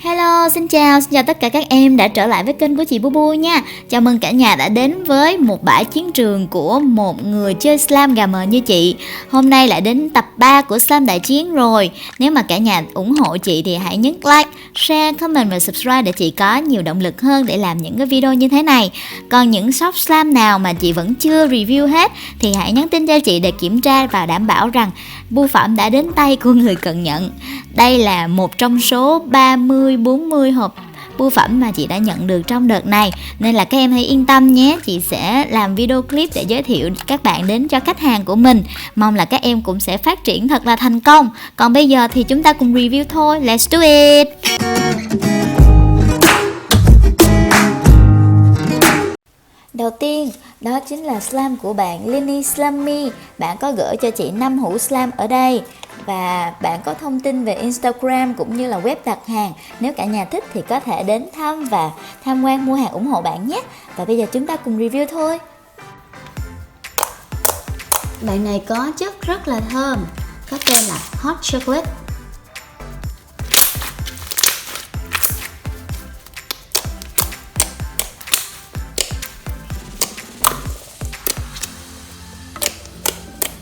Hello, xin chào tất cả các em đã trở lại với kênh của chị Bu nha. Chào mừng cả nhà đã đến với một bãi chiến trường của một người chơi slam gà mờ như chị. Hôm nay lại đến tập 3 của Slam Đại Chiến rồi. Nếu mà cả nhà ủng hộ chị thì hãy nhấn like, share, comment và subscribe để chị có nhiều động lực hơn để làm những cái video như thế này. Còn những shop slam nào mà chị vẫn chưa review hết thì hãy nhắn tin cho chị để kiểm tra và đảm bảo rằng bưu phẩm đã đến tay của người cần nhận. Đây là một trong số 30-40 hộp bưu phẩm mà chị đã nhận được trong đợt này, nên là các em hãy yên tâm nhé. Chị sẽ làm video clip để giới thiệu các bạn đến cho khách hàng của mình. Mong là các em cũng sẽ phát triển thật là thành công. Còn bây giờ thì chúng ta cùng review thôi. Let's do it. Đầu tiên, đó chính là slam của bạn Lini Slammy. Bạn có gửi cho chị 5 hũ slam ở đây. Và bạn có thông tin về Instagram cũng như là web đặt hàng. Nếu cả nhà thích thì có thể đến thăm và tham quan mua hàng ủng hộ bạn nhé. Và bây giờ chúng ta cùng review thôi. Bạn này có chất rất là thơm, có tên là Hot Chocolate.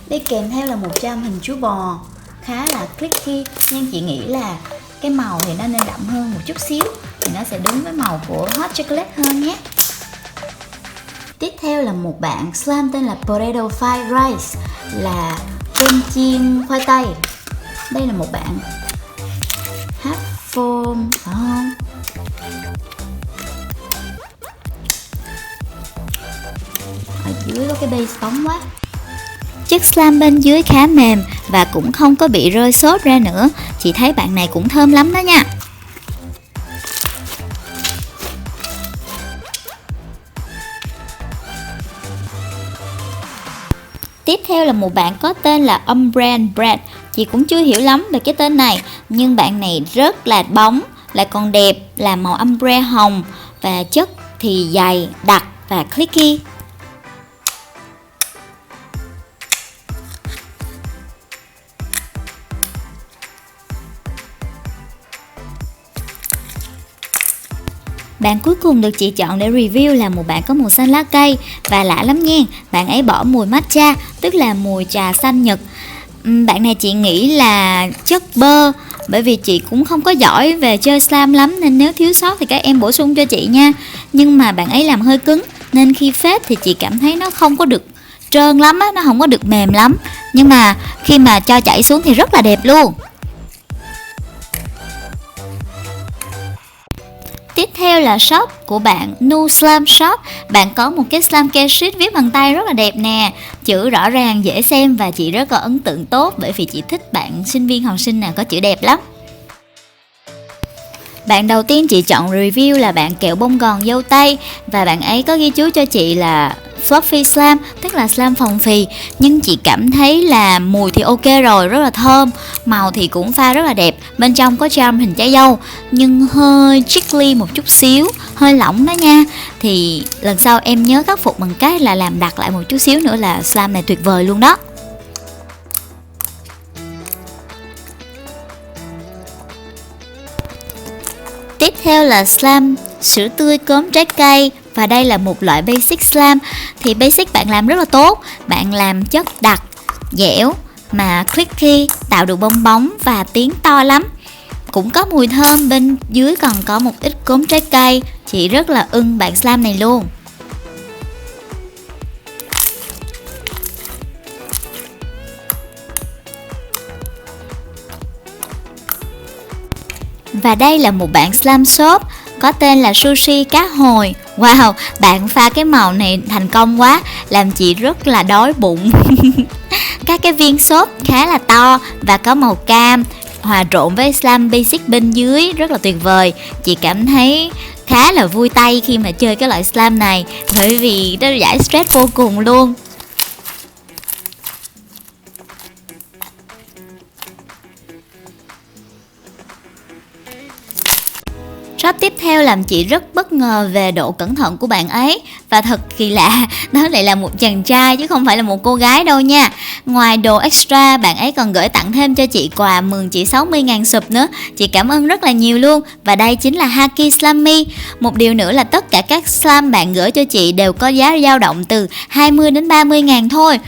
Đi kèm theo là 100 hình chú bò, khá là clicky, nhưng chị nghĩ là cái màu thì nó nên đậm hơn một chút xíu thì nó sẽ đúng với màu của Hot Chocolate hơn nhé. Tiếp theo là một bạn slam tên là Potato Fried Rice, là cơm chiên khoai tây. Đây là một bạn half foam, phải không? Ở dưới có cái base bóng quá. Chất slam bên dưới khá mềm và cũng không có bị rơi xốp ra nữa. Chị thấy bạn này cũng thơm lắm đó nha. Tiếp theo là một bạn có tên là Umbrella Bread. Chị cũng chưa hiểu lắm về cái tên này, nhưng bạn này rất là bóng, lại còn đẹp, là màu umbre hồng và chất thì dày, đặc và clicky. Bạn cuối cùng được chị chọn để review là một bạn có màu xanh lá cây và lạ lắm nha. Bạn ấy bỏ mùi matcha, tức là mùi trà xanh Nhật. Bạn này chị nghĩ là chất bơ, bởi vì chị cũng không có giỏi về chơi slam lắm nên nếu thiếu sót thì các em bổ sung cho chị nha. Nhưng mà bạn ấy làm hơi cứng nên khi phết thì chị cảm thấy nó không có được trơn lắm á, nó không có được mềm lắm. Nhưng mà khi mà cho chảy xuống thì rất là đẹp luôn. Tiếp theo là shop của bạn Nu Slam Shop. Bạn có một cái slam care sheet viết bằng tay rất là đẹp nè, chữ rõ ràng dễ xem và chị rất có ấn tượng tốt bởi vì chị thích bạn sinh viên học sinh nào có chữ đẹp lắm. Bạn đầu tiên chị chọn review là bạn kẹo bông gòn dâu tây và bạn ấy có ghi chú cho chị là Fluffy Slam, tức là slam phồng phì, nhưng chị cảm thấy là mùi thì ok rồi, rất là thơm, màu thì cũng pha rất là đẹp, bên trong có charm hình trái dâu nhưng hơi chickly một chút xíu, hơi lỏng đó nha. Thì lần sau em nhớ khắc phục bằng cách là làm đặc lại một chút xíu nữa là slam này tuyệt vời luôn đó. Tiếp theo là slam sữa tươi cốm trái cây. Và đây là một loại basic slam. Thì basic bạn làm rất là tốt. Bạn làm chất đặc, dẻo mà clicky, tạo được bong bóng và tiếng to lắm. Cũng có mùi thơm, bên dưới còn có một ít cốm trái cây. Chị rất là ưng bạn slam này luôn. Và đây là một bạn slam shop có tên là Sushi Cá Hồi. Wow, bạn pha cái màu này thành công quá, làm chị rất là đói bụng. Các cái viên xốp khá là to và có màu cam, hòa trộn với slam basic bên dưới rất là tuyệt vời. Chị cảm thấy khá là vui tay khi mà chơi cái loại slam này, bởi vì nó giải stress vô cùng luôn. Shot tiếp theo làm chị rất bất ngờ về độ cẩn thận của bạn ấy. Và thật kỳ lạ, đó lại là một chàng trai chứ không phải là một cô gái đâu nha. Ngoài đồ extra, bạn ấy còn gửi tặng thêm cho chị quà mừng chị 60.000 sub nữa. Chị cảm ơn rất là nhiều luôn. Và đây chính là Haki Slammy. Một điều nữa là tất cả các slam bạn gửi cho chị đều có giá dao động từ 20 đến 30 ngàn thôi.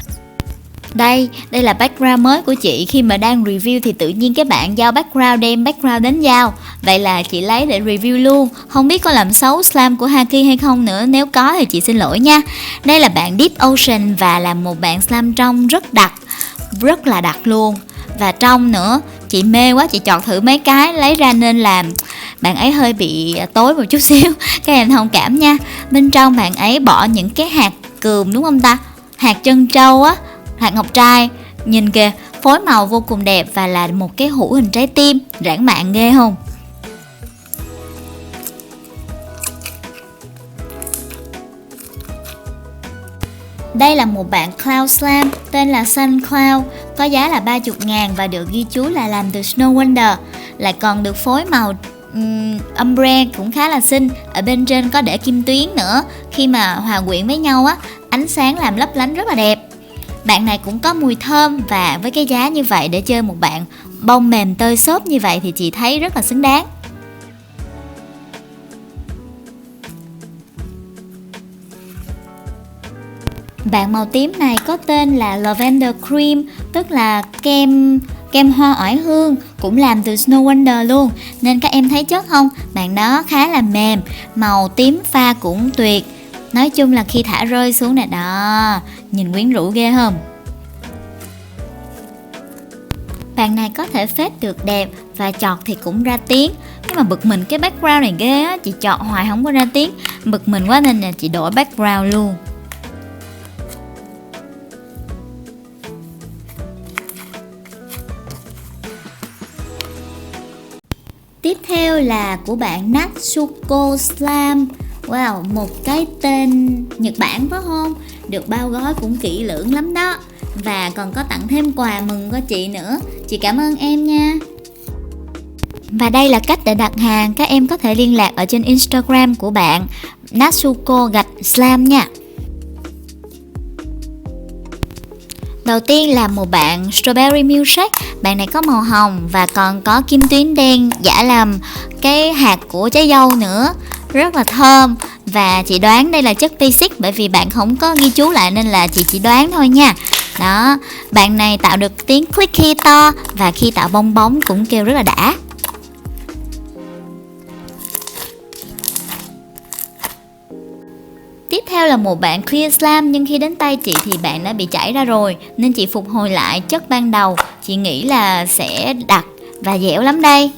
Đây là background mới của chị. Khi mà đang review thì tự nhiên cái bạn giao background đem background đến giao. Vậy là chị lấy để review luôn. Không biết có làm xấu slam của Haki hay không nữa. Nếu có thì chị xin lỗi nha. Đây là bạn Deep Ocean và là một bạn slam trong rất là đặc luôn. Và trong nữa, chị mê quá, chị chọt thử mấy cái lấy ra nên là bạn ấy hơi bị tối một chút xíu. Các em thông cảm nha. Bên trong bạn ấy bỏ những cái hạt cườm đúng không ta? Hạt trân trâu á, hạt ngọc trai. Nhìn kìa, phối màu vô cùng đẹp và là một cái hũ hình trái tim, lãng mạn ghê không? Đây là một bạn Cloud Slam, tên là Sun Cloud, có giá là 30 ngàn và được ghi chú là làm từ Snow Wonder. Lại còn được phối màu ombre cũng khá là xinh. Ở bên trên có để kim tuyến nữa. Khi mà hòa quyện với nhau á, ánh sáng làm lấp lánh rất là đẹp. Bạn này cũng có mùi thơm và với cái giá như vậy để chơi một bạn bông mềm tơi xốp như vậy thì chị thấy rất là xứng đáng. Bạn màu tím này có tên là Lavender Cream, tức là kem hoa oải hương, cũng làm từ Snow Wonder luôn. Nên các em thấy chất không? Bạn đó khá là mềm, màu tím pha cũng tuyệt. Nói chung là khi thả rơi xuống này đó, nhìn quyến rũ ghê không? Bạn này có thể phết được đẹp và chọt thì cũng ra tiếng. Nhưng mà bực mình cái background này ghê á, chị chọt hoài không có ra tiếng. Bực mình quá nên là chị đổi background luôn. Tiếp theo là của bạn Natsuko Slam. Wow, một cái tên Nhật Bản phải không? Được bao gói cũng kỹ lưỡng lắm đó. Và còn có tặng thêm quà mừng của chị nữa. Chị cảm ơn em nha. Và đây là cách để đặt hàng. Các em có thể liên lạc ở trên Instagram của bạn Natsuko_Slam nha. Đầu tiên là một bạn Strawberry Milkshake. Bạn này có màu hồng và còn có kim tuyến đen giả làm cái hạt của trái dâu nữa. Rất là thơm. Và chị đoán đây là chất basic bởi vì bạn không có ghi chú lại nên là chị chỉ đoán thôi nha. Đó, bạn này tạo được tiếng clicky to và khi tạo bong bóng cũng kêu rất là đã. Tiếp theo là một bạn Clear Slam, nhưng khi đến tay chị thì bạn đã bị chảy ra rồi nên chị phục hồi lại chất ban đầu. Chị nghĩ là sẽ đặc và dẻo lắm đây.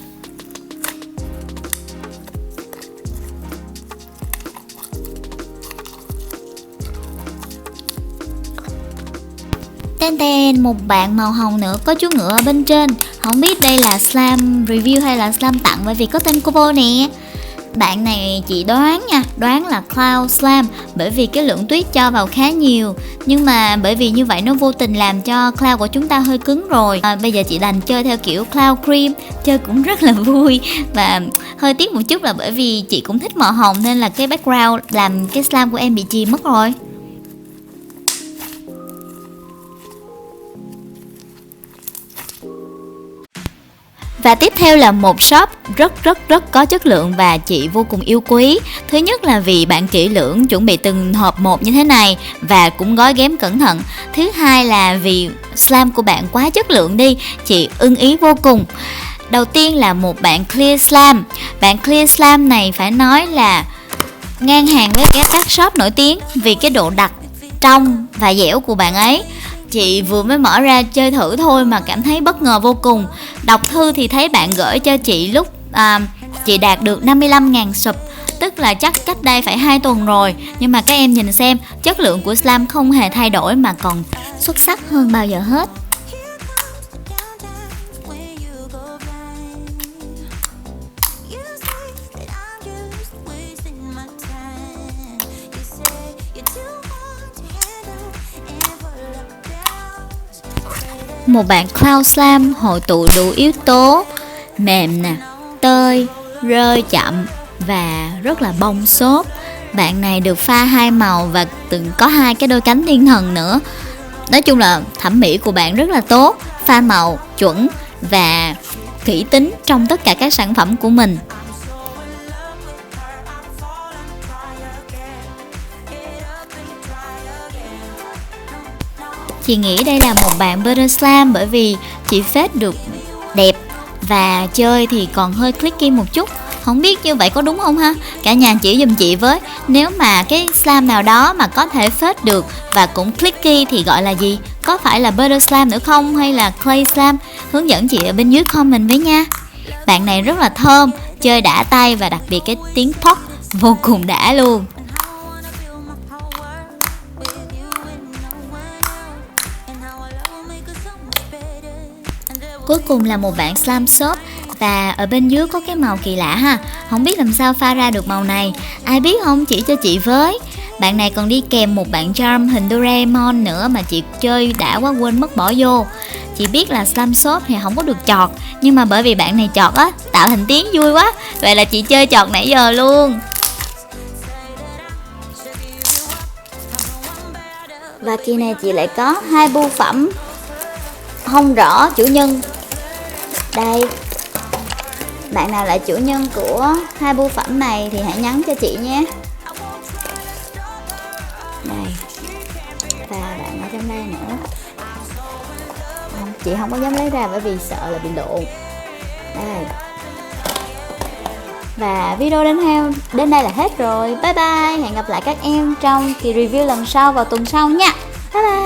Tên một bạn màu hồng nữa có chú ngựa ở bên trên. Không biết đây là slam review hay là slam tặng bởi vì có tên Kobo nè. Bạn này chị đoán nha, đoán là Cloud Slam bởi vì cái lượng tuyết cho vào khá nhiều. Nhưng mà bởi vì như vậy nó vô tình làm cho Cloud của chúng ta hơi cứng rồi. Bây giờ chị đành chơi theo kiểu Cloud Cream, chơi cũng rất là vui. Và hơi tiếc một chút là bởi vì chị cũng thích màu hồng nên là cái background làm cái slam của em bị chìm mất rồi. Và tiếp theo là một shop rất có chất lượng và chị vô cùng yêu quý. Thứ nhất là vì bạn kỹ lưỡng chuẩn bị từng hộp một như thế này và cũng gói ghém cẩn thận. Thứ hai là vì slam của bạn quá chất lượng đi, chị ưng ý vô cùng. Đầu tiên là một bạn Clear Slam. Bạn Clear Slam này phải nói là ngang hàng với các shop nổi tiếng vì cái độ đặc, trong và dẻo của bạn ấy. Chị vừa mới mở ra chơi thử thôi mà cảm thấy bất ngờ vô cùng. Đọc thư thì thấy bạn gửi cho chị lúc chị đạt được 55.000 sub, tức là chắc cách đây phải 2 tuần rồi. Nhưng mà các em nhìn xem, chất lượng của slam không hề thay đổi mà còn xuất sắc hơn bao giờ hết. Một bạn Cloud Slam hội tụ đủ yếu tố mềm nè, tơi, rơi chậm, và rất là bông xốp. Bạn này được pha hai màu và từng có hai cái đôi cánh thiên thần nữa. Nói chung là thẩm mỹ của bạn rất là tốt, pha màu chuẩn và kỹ tính trong tất cả các sản phẩm của mình. Chị nghĩ đây là một bạn Butter Slam bởi vì chị fade được đẹp và chơi thì còn hơi clicky một chút. Không biết như vậy có đúng không ha? Cả nhà chỉ giùm chị với. Nếu mà cái slam nào đó mà có thể fade được và cũng clicky thì gọi là gì? Có phải là Butter Slam nữa không hay là Clay Slam? Hướng dẫn chị ở bên dưới comment với nha. Bạn này rất là thơm, chơi đã tay và đặc biệt cái tiếng pop vô cùng đã luôn. Cuối cùng là một bạn slam shop và ở bên dưới có cái màu kỳ lạ ha. Không biết làm sao pha ra được màu này. Ai biết không, chỉ cho chị với. Bạn này còn đi kèm một bạn charm hình Doraemon nữa mà chị chơi đã quá quên mất bỏ vô. Chị biết là slam shop thì không có được chọt, nhưng mà bởi vì bạn này chọt á, tạo thành tiếng vui quá. Vậy là chị chơi chọt nãy giờ luôn. Và kỳ này chị lại có hai bưu phẩm không rõ chủ nhân. Đây, bạn nào là chủ nhân của hai bưu phẩm này thì hãy nhắn cho chị nhé. Đây, và bạn ở trong đây nữa. Chị không có dám lấy ra bởi vì sợ là bị lộn. Đây. Và video đến đây là hết rồi. Bye bye, hẹn gặp lại các em trong kỳ review lần sau vào tuần sau nha. Bye bye.